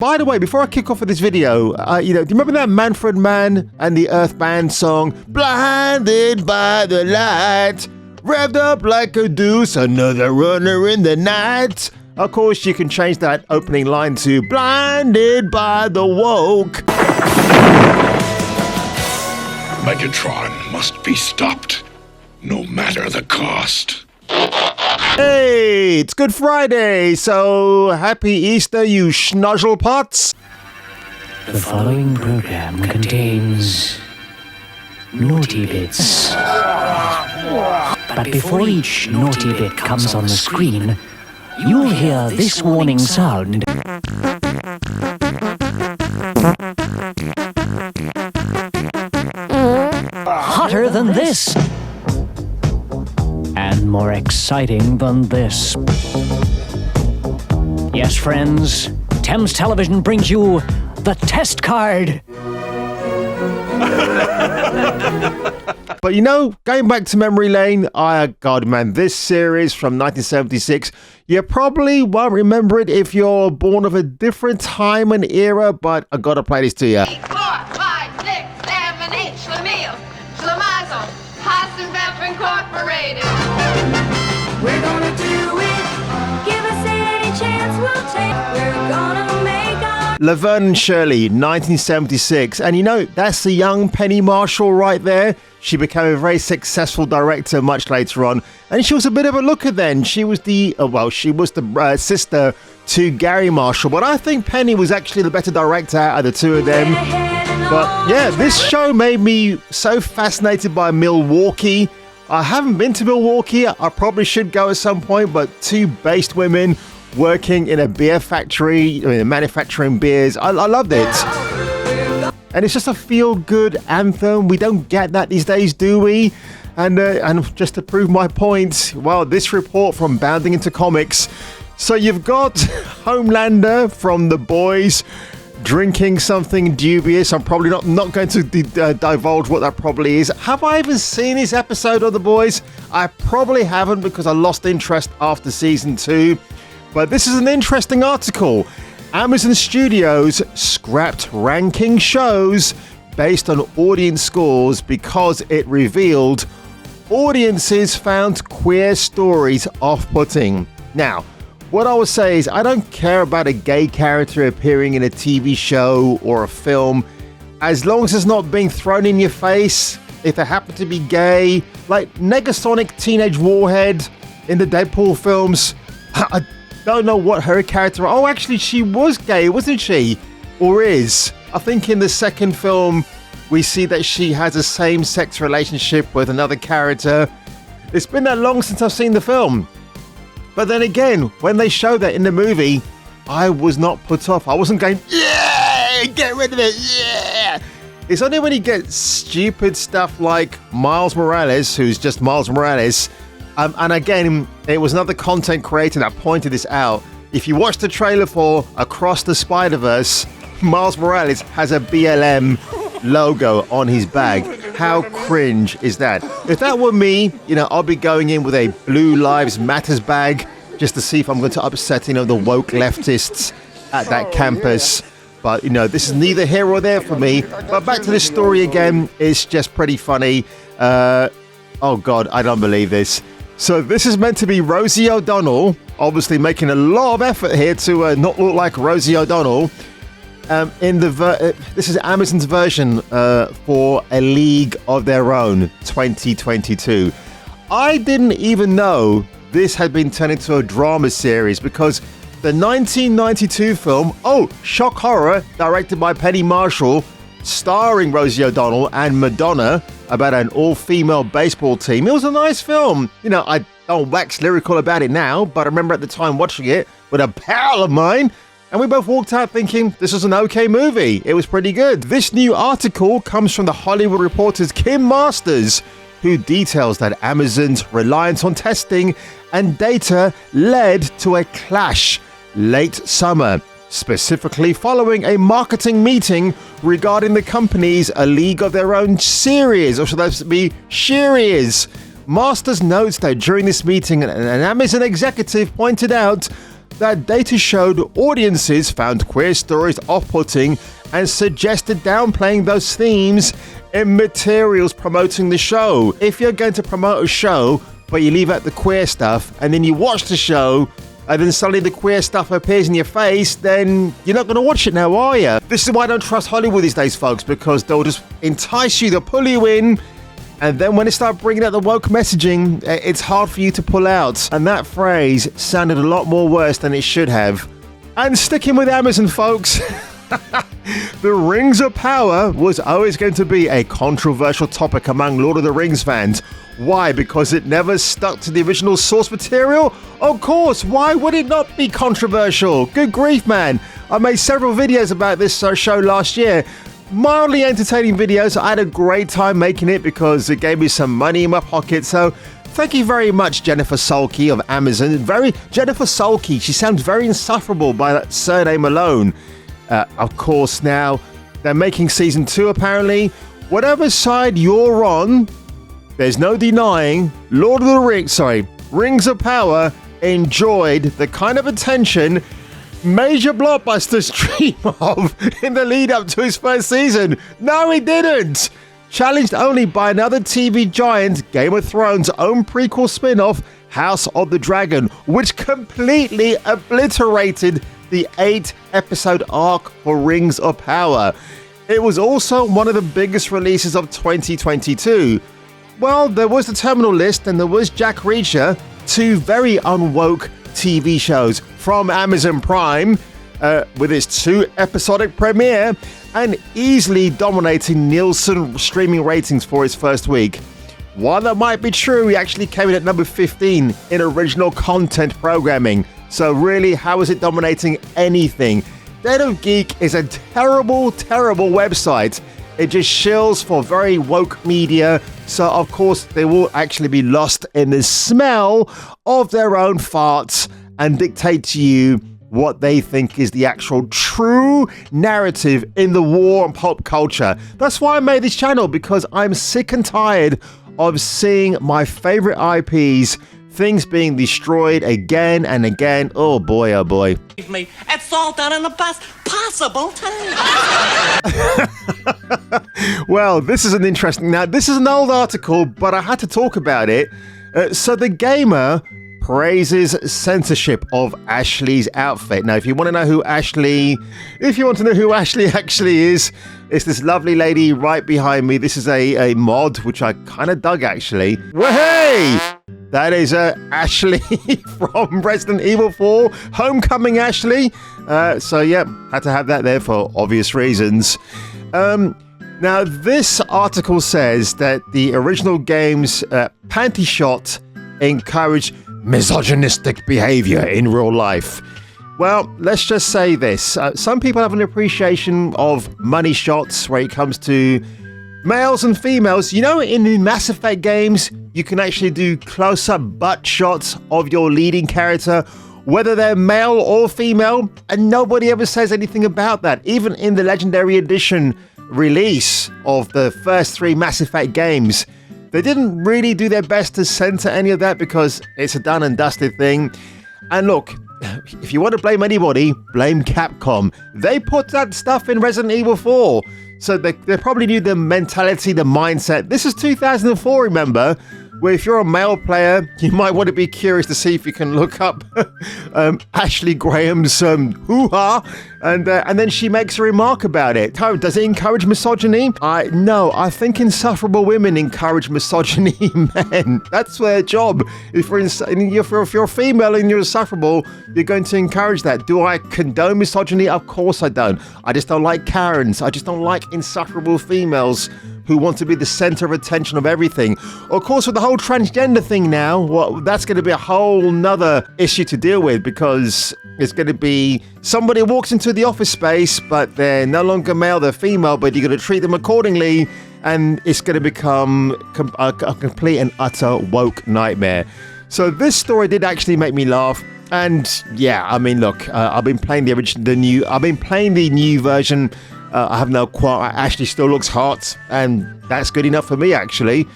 By the way, before I kick off with this video, do you remember that Manfred Mann and the Earth Band song, Blinded by the Light, revved up like a deuce, another runner in the night? Of course, you can change that opening line to Blinded by the Woke. Megatron must be stopped, no matter the cost. Hey, it's Good Friday, so happy Easter, you schnozzlepots. The following program contains naughty bits. But before each naughty bit comes on the screen, you'll hear this warning sound. Hotter than this. And more exciting than this. Yes, friends, Thames Television brings you the test card. But going back to memory lane, God man, this series from 1976, you probably won't remember it if you're born of a different time and era, but I gotta play this to you. 8, 4, 5, 6, 7, 8, Schlemiel, Schlemazel, Hasenpfeffer Incorporated. We're gonna do it. Give us any chance we'll take. We're gonna make our... Laverne and Shirley, 1976. And that's the young Penny Marshall right there. She became a very successful director much later on. And she was a bit of a looker then. She was the sister to Gary Marshall. But I think Penny was actually the better director out of the two of them. But yeah, this show made me so fascinated by Milwaukee. I haven't been to Milwaukee. I probably should go at some point, but two based women working in a beer factory, manufacturing beers. I loved it. And it's just a feel-good anthem. We don't get that these days, do we? And just to prove my point, well, this report from Bounding Into Comics. So you've got Homelander from The Boys drinking something dubious. I'm probably not going to divulge what that probably is. Have I even seen this episode of The Boys? I probably haven't because I lost interest after season 2. But this is an interesting article. Amazon Studios scrapped ranking shows based on audience scores because it revealed audiences found queer stories off-putting. Now, what I would say is I don't care about a gay character appearing in a TV show or a film as long as it's not being thrown in your face. If they happen to be gay, like Negasonic Teenage Warhead in the Deadpool films, I don't know what her character... Oh, actually, she was gay, wasn't she? Or is? I think in the second film, we see that she has a same-sex relationship with another character. It's been that long since I've seen the film. But then again, when they showed that in the movie, I was not put off. I wasn't going, yeah, get rid of it, yeah. It's only when you get stupid stuff like Miles Morales, who's just Miles Morales. And again, it was another content creator that pointed this out. If you watch the trailer for Across the Spider-Verse, Miles Morales has a BLM logo on his bag. How cringe is that? If that were me, I'll be going in with a Blue Lives Matters bag just to see if I'm going to upset, the woke leftists at that campus. But, this is neither here or there for me. But back to this story again, it's just pretty funny. Oh, God, I don't believe this. So this is meant to be Rosie O'Donnell, obviously making a lot of effort here to not look like Rosie O'Donnell. This is Amazon's version for A League of Their Own 2022. I didn't even know this had been turned into a drama series because the 1992 film, shock horror, directed by Penny Marshall, starring Rosie O'Donnell and Madonna, about an all-female baseball team. It was a nice film. I don't wax lyrical about it now, but I remember at the time watching it with a pal of mine, and we both walked out thinking this was an okay movie. It was pretty good. This new article comes from The Hollywood Reporter's Kim Masters, who details that Amazon's reliance on testing and data led to a clash late summer, specifically following a marketing meeting regarding the company's A League of Their Own series, or should that be series. Masters notes that during this meeting, an Amazon executive pointed out that data showed audiences found queer stories off-putting and suggested downplaying those themes in materials promoting the show. If you're going to promote a show, but you leave out the queer stuff, and then you watch the show, and then suddenly the queer stuff appears in your face, then you're not going to watch it now, are you? This is why I don't trust Hollywood these days, folks, because they'll just entice you, they'll pull you in, and then when they start bringing out the woke messaging, it's hard for you to pull out. And that phrase sounded a lot more worse than it should have. And sticking with Amazon, folks, the Rings of Power was always going to be a controversial topic among Lord of the Rings fans. Why? Because it never stuck to the original source material? Of course, why would it not be controversial? Good grief, man. I made several videos about this show last year. Mildly entertaining videos. I had a great time making it because it gave me some money in my pocket. So thank you very much, Jennifer Sulkey of Amazon. Jennifer Sulkey. She sounds very insufferable by that surname alone. Of course, now they're making season 2 apparently. Whatever side you're on, there's no denying Rings of Power enjoyed the kind of attention major blockbusters dream of in the lead up to his first season. No, he didn't. Challenged only by another TV giant, Game of Thrones' own prequel spin-off, House of the Dragon, which completely obliterated the 8-episode arc for Rings of Power. It was also one of the biggest releases of 2022. Well, there was the Terminal List and there was Jack Reacher, two very unwoke TV shows from Amazon Prime, with its 2-episodic premiere and easily dominating Nielsen streaming ratings for its first week. While that might be true, he actually came in at number 15 in original content programming. So really, how is it dominating anything? Dead of Geek is a terrible, terrible website. It just shills for very woke media. So of course, they will actually be lost in the smell of their own farts and dictate to you what they think is the actual true narrative in the war on pop culture. That's why I made this channel, because I'm sick and tired of seeing my favorite IPs, things being destroyed again and again. Oh boy, oh boy. It's all done in the best possible time. Well, this is this is an old article, but I had to talk about it. So the gamer praises censorship of Ashley's outfit. Now, if you want to know who Ashley actually is, it's this lovely lady right behind me. This is a mod, which I kind of dug, actually. Well, hey! That is Ashley from Resident Evil 4, Homecoming Ashley. So, yeah, had to have that there for obvious reasons. Now, this article says that the original game's panty shot encouraged misogynistic behavior in real life. Well, let's just say this. Some people have an appreciation of money shots where it comes to males and females. You know, in the Mass Effect games, you can actually do close-up butt shots of your leading character, whether they're male or female, and nobody ever says anything about that. Even in the Legendary Edition release of the first 3 Mass Effect games, they didn't really do their best to censor any of that because it's a done and dusted thing. And look, if you want to blame anybody, blame Capcom. They put that stuff in Resident Evil 4. So they probably knew the mentality, the mindset. This is 2004, remember? Where if you're a male player, you might want to be curious to see if you can look up Ashley Graham's hoo-ha, and then she makes a remark about it. Does it encourage misogyny? No, I think insufferable women encourage misogyny men. That's their job. If you're a female and you're insufferable, you're going to encourage that. Do I condone misogyny? Of course I don't. I just don't like Karens. I just don't like insufferable females who want to be the center of attention of everything. Of course, with the whole transgender thing now, well, that's going to be a whole nother issue to deal with, because it's going to be somebody walks into the office space, but they're no longer male, they're female, but you're going to treat them accordingly, and it's going to become a complete and utter woke nightmare. So this story did actually make me laugh. And yeah, I mean, look, I've been playing the new version. I have no quarrel. Ashley still looks hot, and that's good enough for me, actually.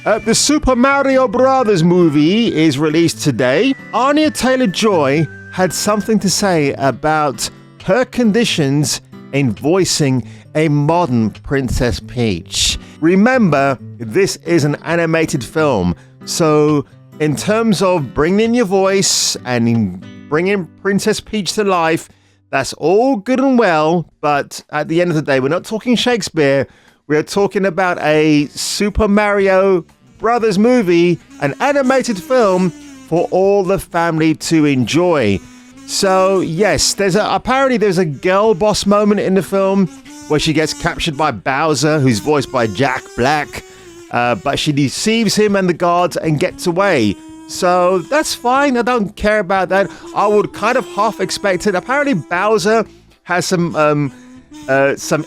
The Super Mario Brothers movie is released today. Anya Taylor-Joy had something to say about her conditions in voicing a modern Princess Peach. Remember, this is an animated film, so in terms of bringing in your voice and bringing Princess Peach to life, that's all good and well, but at the end of the day, we're not talking Shakespeare. We're talking about a Super Mario Brothers movie, an animated film for all the family to enjoy. So yes, apparently there's a girl boss moment in the film where she gets captured by Bowser, who's voiced by Jack Black, but she deceives him and the guards and gets away. So that's fine. I don't care about that. I would kind of half expect it. Apparently Bowser has some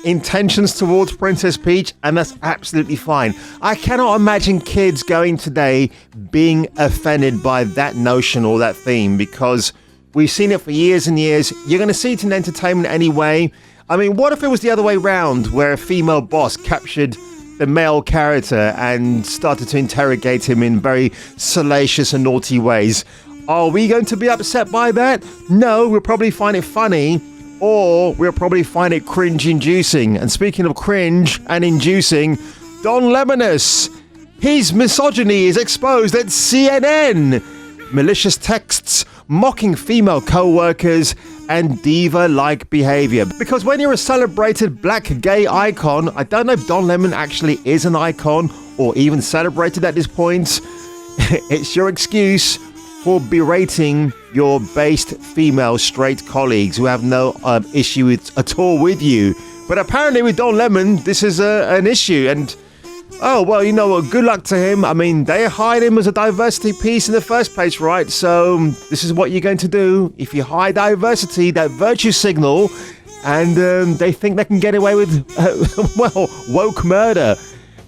intentions towards Princess Peach, and that's absolutely fine. I cannot imagine kids going today being offended by that notion or that theme, because we've seen it for years and years. You're going to see it in entertainment anyway. I mean, what if it was the other way round, where a female boss captured the male character and started to interrogate him in very salacious and naughty ways? Are we going to be upset by that? No, we'll probably find it funny, or we'll probably find it cringe-inducing. And speaking of cringe and inducing, Don Lemonis, his misogyny is exposed at CNN. Malicious texts, mocking female co-workers, and diva-like behavior. Because when you're a celebrated black gay icon, I don't know if Don Lemon actually is an icon or even celebrated at this point, it's your excuse for berating your based female straight colleagues who have no issue at all with you. But apparently with Don Lemon, this is an issue, and oh, well, you know what, good luck to him. I mean, they hired him as a diversity piece in the first place, right? So this is what you're going to do. If you hide diversity, that virtue signal, and they think they can get away with, woke murder.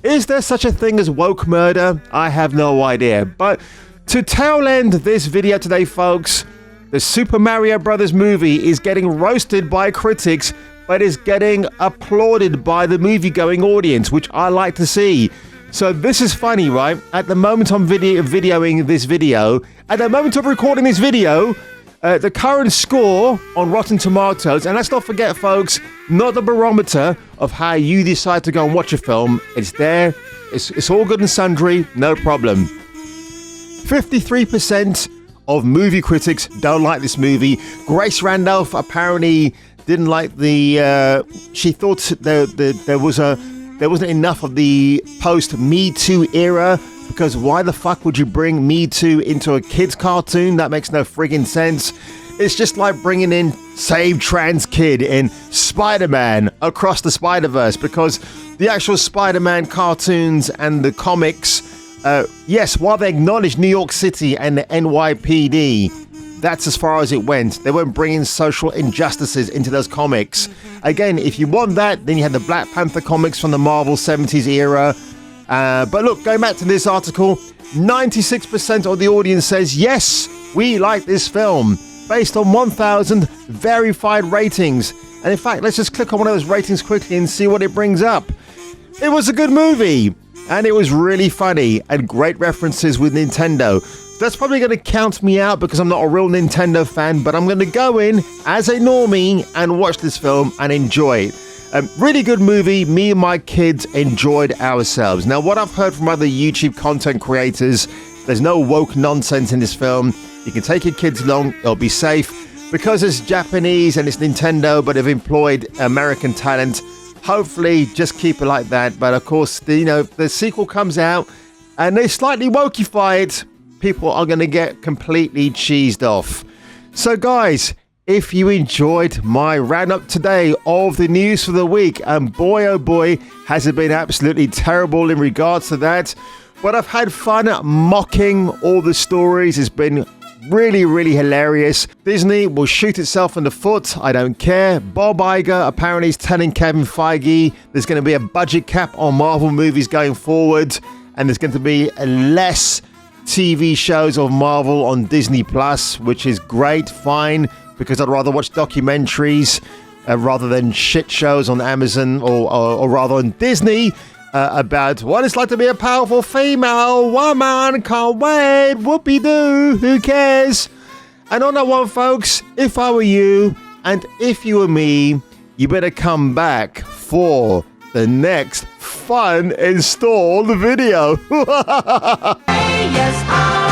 Is there such a thing as woke murder? I have no idea. But to tail end this video today, folks, the Super Mario Brothers movie is getting roasted by critics, but is getting applauded by the movie-going audience, which I like to see. So this is funny, right? At the moment I'm videoing this video, at the moment of recording this video, the current score on Rotten Tomatoes, and let's not forget, folks, not the barometer of how you decide to go and watch a film. It's there. It's all good and sundry. No problem. 53% of movie critics don't like this movie. Grace Randolph apparently didn't like she thought there wasn't enough of the post-Me Too era, because why the fuck would you bring Me Too into a kid's cartoon? That makes no friggin' sense. It's just like bringing in Save Trans Kid in Spider-Man Across the Spider-Verse, because the actual Spider-Man cartoons and the comics, yes, while they acknowledge New York City and the NYPD, that's as far as it went. They weren't bringing social injustices into those comics. Again, if you want that, then you had the Black Panther comics from the Marvel 70s era. But look, going back to this article, 96% of the audience says, yes, we like this film, based on 1,000 verified ratings. And in fact, let's just click on one of those ratings quickly and see what it brings up. It was a good movie, and it was really funny, and great references with Nintendo. That's probably going to count me out because I'm not a real Nintendo fan, but I'm going to go in as a normie and watch this film and enjoy it. Really good movie. Me and my kids enjoyed ourselves. Now, what I've heard from other YouTube content creators, there's no woke nonsense in this film. You can take your kids along, it'll be safe. Because it's Japanese and it's Nintendo, but they've employed American talent, hopefully just keep it like that. But of course, the sequel comes out and they slightly wokeify it, people are going to get completely cheesed off. So guys, if you enjoyed my roundup today of the news for the week, and boy oh boy has it been absolutely terrible in regards to that, but I've had fun mocking all the stories. It's been really, really hilarious. Disney will shoot itself in the foot. I don't care. Bob Iger apparently is telling Kevin Feige there's going to be a budget cap on Marvel movies going forward, and there's going to be less TV shows of Marvel on Disney Plus, which is great, fine, because I'd rather watch documentaries rather than shit shows on Amazon or rather on Disney about what it's like to be a powerful female woman. Can't wait. Whoopie-doo. Who cares? And on that one, folks, if I were you and if you were me, you better come back for the next fun installed video. Yes,